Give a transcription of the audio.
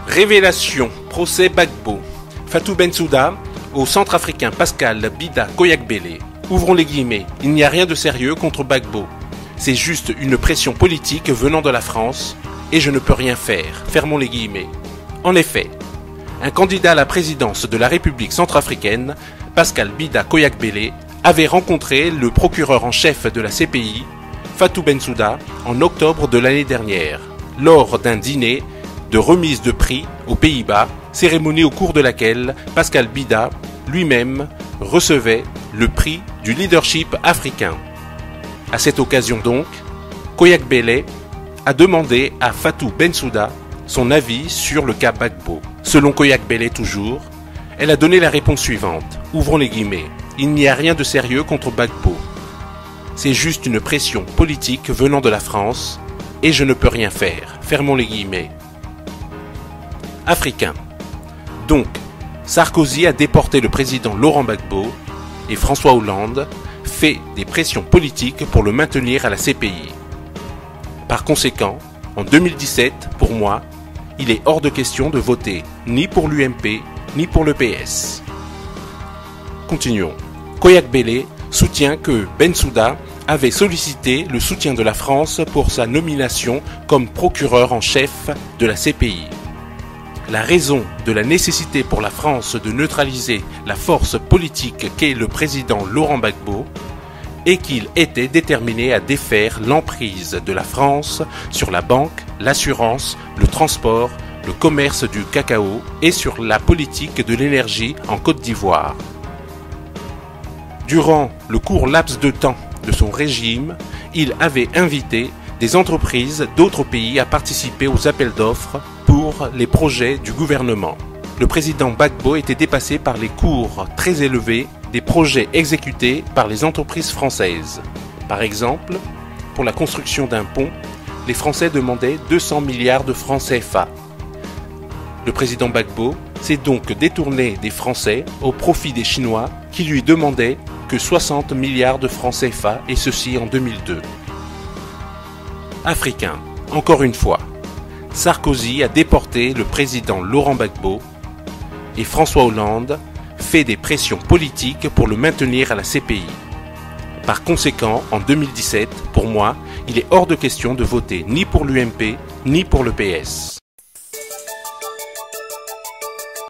Révélation, procès Gbagbo. Fatou Bensouda au centrafricain Pascal Bida Koyakbele. Ouvrons les guillemets, il n'y a rien de sérieux contre Gbagbo. C'est juste une pression politique venant de la France et je ne peux rien faire. Fermons les guillemets. En effet, un candidat à la présidence de la République centrafricaine, Pascal Bida Koyakbele, avait rencontré le procureur en chef de la CPI, Fatou Bensouda, en octobre de l'année dernière, lors d'un dîner de remise de prix aux Pays-Bas, cérémonie au cours de laquelle Pascal Bida lui-même recevait le prix du leadership africain. À cette occasion donc, Koyakbele a demandé à Fatou Bensouda son avis sur le cas Gbagbo. Selon Koyakbele toujours, elle a donné la réponse suivante, ouvrons les guillemets, il n'y a rien de sérieux contre Gbagbo. C'est juste une pression politique venant de la France et je ne peux rien faire, fermons les guillemets. Africain. Donc, Sarkozy a déporté le président Laurent Gbagbo et François Hollande fait des pressions politiques pour le maintenir à la CPI. Par conséquent, en 2017, pour moi, il est hors de question de voter ni pour l'UMP ni pour le PS. Continuons. Koyakbele soutient que Bensouda avait sollicité le soutien de la France pour sa nomination comme procureur en chef de la CPI. La raison de la nécessité pour la France de neutraliser la force politique qu'est le président Laurent Gbagbo est qu'il était déterminé à défaire l'emprise de la France sur la banque, l'assurance, le transport, le commerce du cacao et sur la politique de l'énergie en Côte d'Ivoire. Durant le court laps de temps de son régime, il avait invité des entreprises d'autres pays à participer aux appels d'offres pour les projets du gouvernement. Le président Gbagbo était dépassé par les coûts très élevés des projets exécutés par les entreprises françaises. Par exemple, pour la construction d'un pont, les Français demandaient 200 milliards de francs CFA. Le président Gbagbo s'est donc détourné des Français au profit des Chinois qui lui demandaient que 60 milliards de francs CFA, et ceci en 2002. Africain, encore une fois, Sarkozy a déporté le président Laurent Gbagbo et François Hollande fait des pressions politiques pour le maintenir à la CPI. Par conséquent, en 2017, pour moi, il est hors de question de voter ni pour l'UMP ni pour le PS.